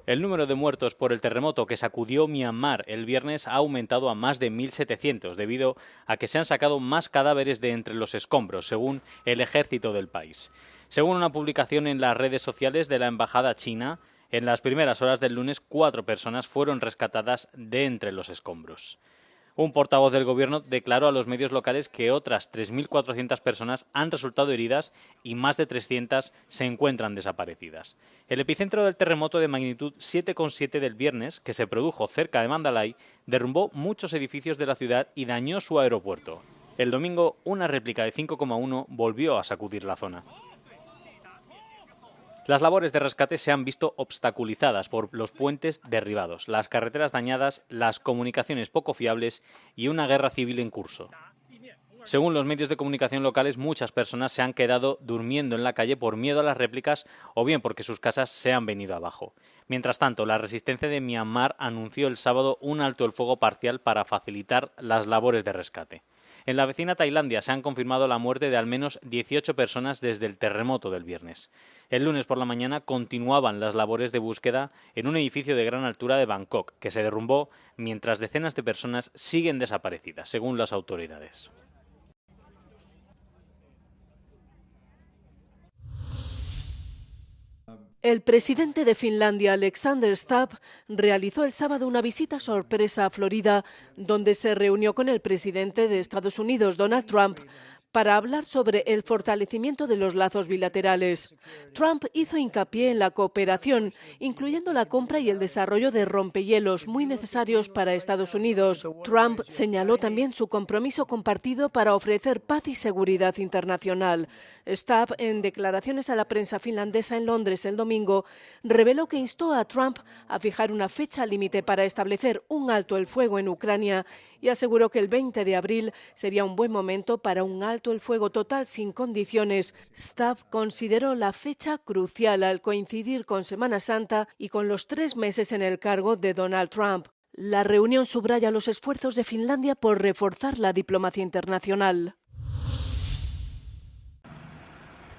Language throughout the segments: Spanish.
El número de muertos por el terremoto que sacudió Myanmar el viernes ha aumentado a más de 1.700 debido a que se han sacado más cadáveres de entre los escombros, según el ejército del país. Según una publicación en las redes sociales de la embajada china, en las primeras horas del lunes 4 personas fueron rescatadas de entre los escombros. Un portavoz del gobierno declaró a los medios locales que otras 3.400 personas han resultado heridas y más de 300 se encuentran desaparecidas. El epicentro del terremoto de magnitud 7,7 del viernes, que se produjo cerca de Mandalay, derrumbó muchos edificios de la ciudad y dañó su aeropuerto. El domingo, una réplica de 5,1 volvió a sacudir la zona. Las labores de rescate se han visto obstaculizadas por los puentes derribados, las carreteras dañadas, las comunicaciones poco fiables y una guerra civil en curso. Según los medios de comunicación locales, muchas personas se han quedado durmiendo en la calle por miedo a las réplicas o bien porque sus casas se han venido abajo. Mientras tanto, la resistencia de Myanmar anunció el sábado un alto el fuego parcial para facilitar las labores de rescate. En la vecina Tailandia se han confirmado la muerte de al menos 18 personas desde el terremoto del viernes. El lunes por la mañana continuaban las labores de búsqueda en un edificio de gran altura de Bangkok, que se derrumbó mientras decenas de personas siguen desaparecidas, según las autoridades. El presidente de Finlandia, Alexander Stubb, realizó el sábado una visita sorpresa a Florida, donde se reunió con el presidente de Estados Unidos, Donald Trump, para hablar sobre el fortalecimiento de los lazos bilaterales. Trump hizo hincapié en la cooperación, incluyendo la compra y el desarrollo de rompehielos muy necesarios para Estados Unidos. Trump señaló también su compromiso compartido para ofrecer paz y seguridad internacional. Stubb, en declaraciones a la prensa finlandesa en Londres el domingo, reveló que instó a Trump a fijar una fecha límite para establecer un alto el fuego en Ucrania y aseguró que el 20 de abril sería un buen momento para un alto el fuego total sin condiciones. Stubb consideró la fecha crucial al coincidir con Semana Santa y con los 3 meses en el cargo de Donald Trump. La reunión subraya los esfuerzos de Finlandia por reforzar la diplomacia internacional.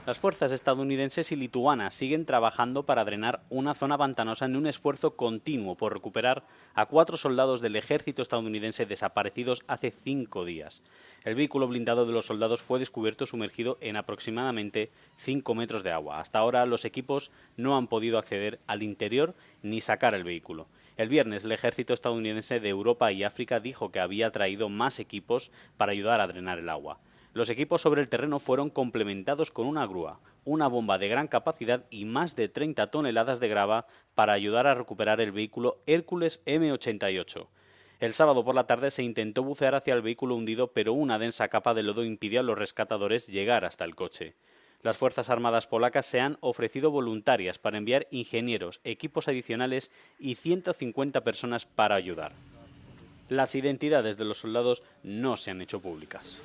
Las fuerzas estadounidenses y lituanas siguen trabajando para drenar una zona pantanosa en un esfuerzo continuo por recuperar a 4 soldados del ejército estadounidense desaparecidos hace 5 días. El vehículo blindado de los soldados fue descubierto sumergido en aproximadamente 5 metros de agua. Hasta ahora los equipos no han podido acceder al interior ni sacar el vehículo. El viernes el ejército estadounidense de Europa y África dijo que había traído más equipos para ayudar a drenar el agua. Los equipos sobre el terreno fueron complementados con una grúa, una bomba de gran capacidad y más de 30 toneladas de grava para ayudar a recuperar el vehículo Hércules M88. El sábado por la tarde se intentó bucear hacia el vehículo hundido, pero una densa capa de lodo impidió a los rescatadores llegar hasta el coche. Las Fuerzas Armadas polacas se han ofrecido voluntarias para enviar ingenieros, equipos adicionales y 150 personas para ayudar. Las identidades de los soldados no se han hecho públicas.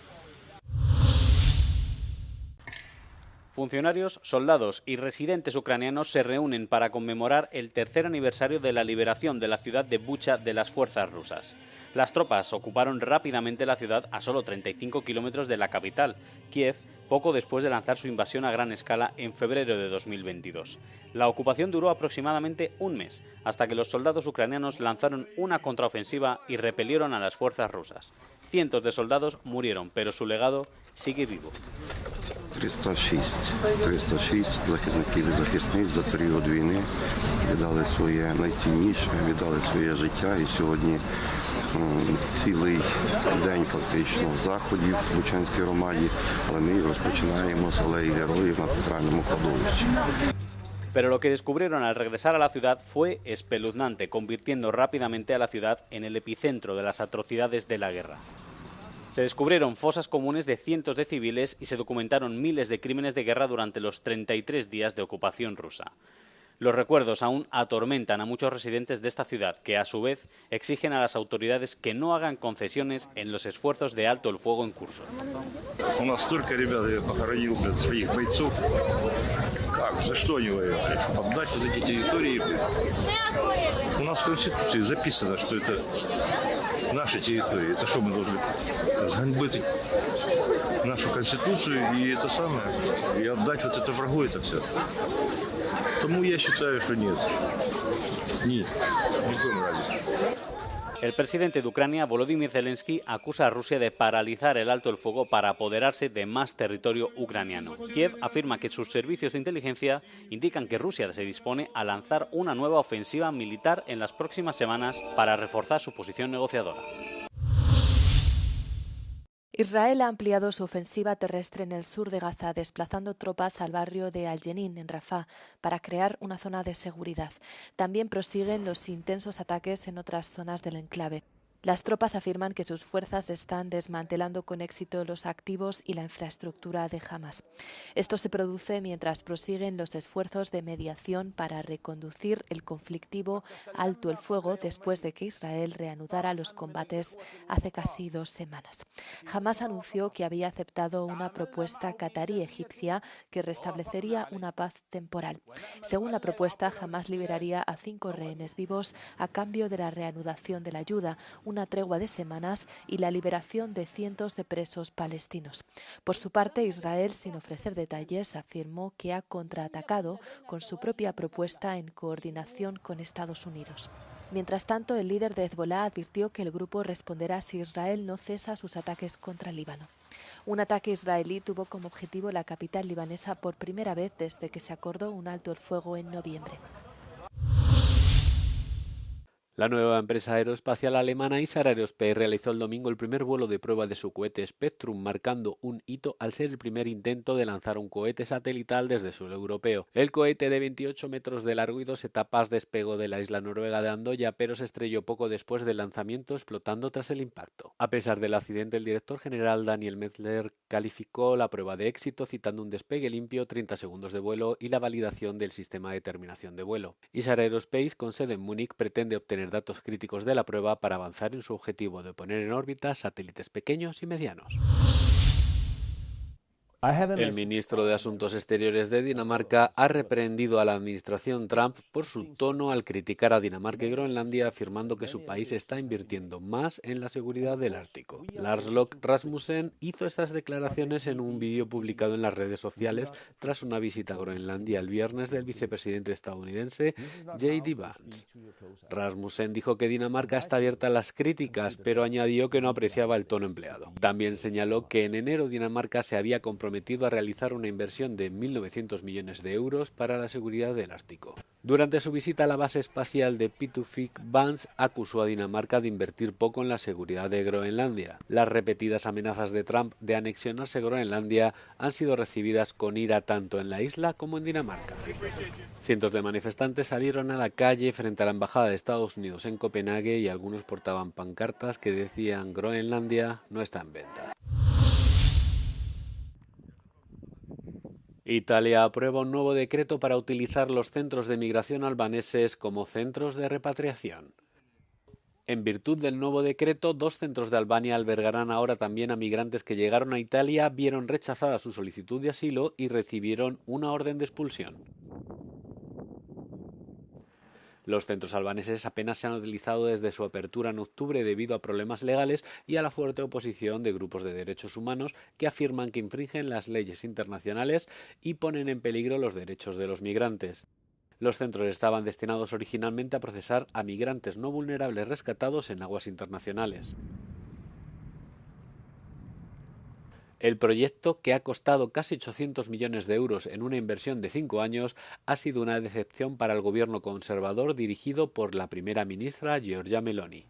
Funcionarios, soldados y residentes ucranianos se reúnen para conmemorar el 3er aniversario de la liberación de la ciudad de Bucha de las fuerzas rusas. Las tropas ocuparon rápidamente la ciudad a solo 35 kilómetros de la capital, Kiev, poco después de lanzar su invasión a gran escala en febrero de 2022. La ocupación duró aproximadamente un mes, hasta que los soldados ucranianos lanzaron una contraofensiva y repelieron a las fuerzas rusas. Cientos de soldados murieron, pero su legado sigue vivo. 306 захисників і захисниць за період війни віддали своє найцінніше, віддали своє життя. І сьогодні цілий день фактично заходів в Бучанській громаді, але ми розпочинаємо з алеї героїв на центральному кладовищі. Pero lo que descubrieron al regresar a la ciudad fue espeluznante, convirtiendo rápidamente a la ciudad en el epicentro de las atrocidades de la guerra. Se descubrieron fosas comunes de cientos de civiles y se documentaron miles de crímenes de guerra durante los 33 días de ocupación rusa. Los recuerdos aún atormentan a muchos residentes de esta ciudad, que a su vez exigen a las autoridades que no hagan concesiones en los esfuerzos de alto el fuego en curso. У нас столько ребят похоронил, своих бойцов. Как? За что они воевали? Отдать вот эти территории. У нас в Конституции записано, что это наши территории. Это что мы должны сганьбить нашу Конституцию и это самое, и отдать вот это врагу это все. Тому я считаю, что нет. Нет, ни в коем разе. El presidente de Ucrania, Volodymyr Zelensky, acusa a Rusia de paralizar el alto el fuego para apoderarse de más territorio ucraniano. Kiev afirma que sus servicios de inteligencia indican que Rusia se dispone a lanzar una nueva ofensiva militar en las próximas semanas para reforzar su posición negociadora. Israel ha ampliado su ofensiva terrestre en el sur de Gaza, desplazando tropas al barrio de Al-Jenin, en Rafah, para crear una zona de seguridad. También prosiguen los intensos ataques en otras zonas del enclave. Las tropas afirman que sus fuerzas están desmantelando con éxito los activos y la infraestructura de Hamas. Esto se produce mientras prosiguen los esfuerzos de mediación para reconducir el conflictivo alto el fuego después de que Israel reanudara los combates hace casi 2 semanas. Hamas anunció que había aceptado una propuesta catarí-egipcia que restablecería una paz temporal. Según la propuesta, Hamas liberaría a 5 rehenes vivos a cambio de la reanudación de la ayuda, una tregua de semanas y la liberación de cientos de presos palestinos. Por su parte, Israel, sin ofrecer detalles, afirmó que ha contraatacado con su propia propuesta en coordinación con Estados Unidos. Mientras tanto, el líder de Hezbollah advirtió que el grupo responderá si Israel no cesa sus ataques contra el Líbano. Un ataque israelí tuvo como objetivo la capital libanesa por primera vez desde que se acordó un alto el fuego en noviembre. La nueva empresa aeroespacial alemana Isar Aerospace realizó el domingo el primer vuelo de prueba de su cohete Spectrum, marcando un hito al ser el primer intento de lanzar un cohete satelital desde suelo europeo. El cohete de 28 metros de largo y 2 etapas despegó de la isla noruega de Andoya, pero se estrelló poco después del lanzamiento, explotando tras el impacto. A pesar del accidente, el director general Daniel Metzler calificó la prueba de éxito, citando un despegue limpio, 30 segundos de vuelo y la validación del sistema de terminación de vuelo. Isar Aerospace, con sede en Múnich, pretende obtener datos críticos de la prueba para avanzar en su objetivo de poner en órbita satélites pequeños y medianos. El ministro de Asuntos Exteriores de Dinamarca ha reprendido a la administración Trump por su tono al criticar a Dinamarca y Groenlandia, afirmando que su país está invirtiendo más en la seguridad del Ártico. Lars Løkke Rasmussen hizo estas declaraciones en un vídeo publicado en las redes sociales tras una visita a Groenlandia el viernes del vicepresidente estadounidense J.D. Vance. Rasmussen dijo que Dinamarca está abierta a las críticas, pero añadió que no apreciaba el tono empleado. También señaló que en enero Dinamarca se había comprometido a realizar una inversión de 1.900 millones de euros para la seguridad del Ártico. Durante su visita a la base espacial de Pitufik, Vance acusó a Dinamarca de invertir poco en la seguridad de Groenlandia. Las repetidas amenazas de Trump de anexionarse Groenlandia han sido recibidas con ira tanto en la isla como en Dinamarca. Cientos de manifestantes salieron a la calle frente a la embajada de Estados Unidos en Copenhague y algunos portaban pancartas que decían «Groenlandia no está en venta». Italia aprueba un nuevo decreto para utilizar los centros de migración albaneses como centros de repatriación. En virtud del nuevo decreto, 2 centros de Albania albergarán ahora también a migrantes que llegaron a Italia, vieron rechazada su solicitud de asilo y recibieron una orden de expulsión. Los centros albaneses apenas se han utilizado desde su apertura en octubre debido a problemas legales y a la fuerte oposición de grupos de derechos humanos que afirman que infringen las leyes internacionales y ponen en peligro los derechos de los migrantes. Los centros estaban destinados originalmente a procesar a migrantes no vulnerables rescatados en aguas internacionales. El proyecto, que ha costado casi 800 millones de euros en una inversión de 5 años, ha sido una decepción para el gobierno conservador dirigido por la primera ministra Giorgia Meloni.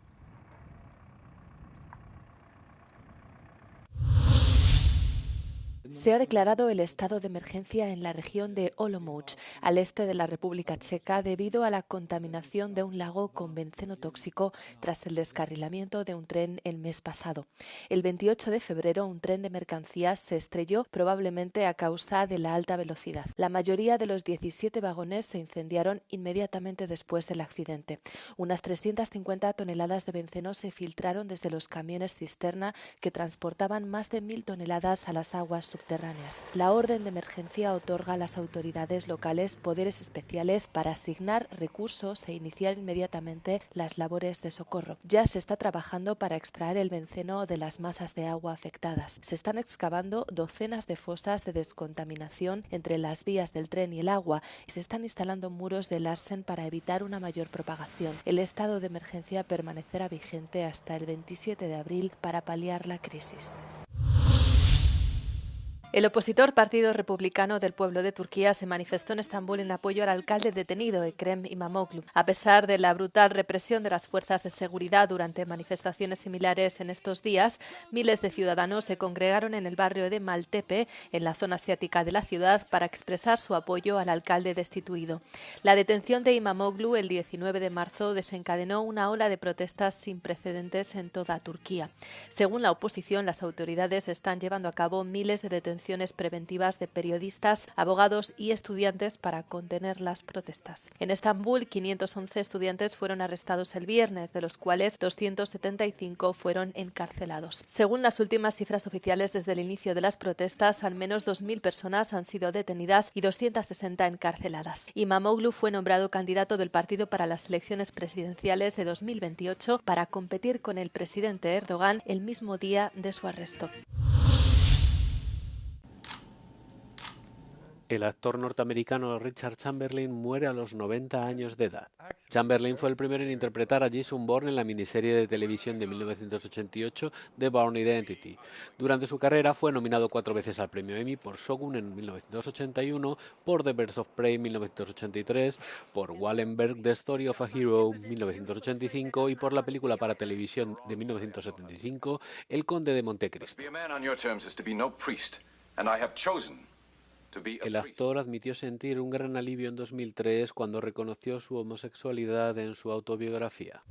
Se ha declarado el estado de emergencia en la región de Olomouc, al este de la República Checa, debido a la contaminación de un lago con benceno tóxico tras el descarrilamiento de un tren el mes pasado. El 28 de febrero, un tren de mercancías se estrelló, probablemente a causa de la alta velocidad. La mayoría de los 17 vagones se incendiaron inmediatamente después del accidente. Unas 350 toneladas de benceno se filtraron desde los camiones cisterna que transportaban más de 1.000 toneladas a las aguas subterráneas. mediterráneas. La orden de emergencia otorga a las autoridades locales poderes especiales para asignar recursos e iniciar inmediatamente las labores de socorro. Ya se está trabajando para extraer el benceno de las masas de agua afectadas. Se están excavando docenas de fosas de descontaminación entre las vías del tren y el agua y se están instalando muros de Larsen para evitar una mayor propagación. El estado de emergencia permanecerá vigente hasta el 27 de abril para paliar la crisis. El opositor Partido Republicano del Pueblo de Turquía se manifestó en Estambul en apoyo al alcalde detenido, Ekrem İmamoğlu. A pesar de la brutal represión de las fuerzas de seguridad durante manifestaciones similares en estos días, miles de ciudadanos se congregaron en el barrio de Maltepe, en la zona asiática de la ciudad, para expresar su apoyo al alcalde destituido. La detención de İmamoğlu el 19 de marzo desencadenó una ola de protestas sin precedentes en toda Turquía. Según la oposición, las autoridades están llevando a cabo miles de detenciones preventivas de periodistas, abogados y estudiantes para contener las protestas. En Estambul, 511 estudiantes fueron arrestados el viernes, de los cuales 275 fueron encarcelados. Según las últimas cifras oficiales desde el inicio de las protestas, al menos 2.000 personas han sido detenidas y 260 encarceladas. İmamoğlu fue nombrado candidato del partido para las elecciones presidenciales de 2028 para competir con el presidente Erdogan el mismo día de su arresto. El actor norteamericano Richard Chamberlain muere a los 90 años de edad. Chamberlain fue el primero en interpretar a Jason Bourne en la miniserie de televisión de 1988 The Bourne Identity. Durante su carrera fue nominado 4 veces al premio Emmy por Shogun en 1981, por The Birds of Prey en 1983, por Wallenberg The Story of a Hero en 1985 y por la película para televisión de 1975 El Conde de Montecristo. El actor admitió sentir un gran alivio en 2003 cuando reconoció su homosexualidad en su autobiografía.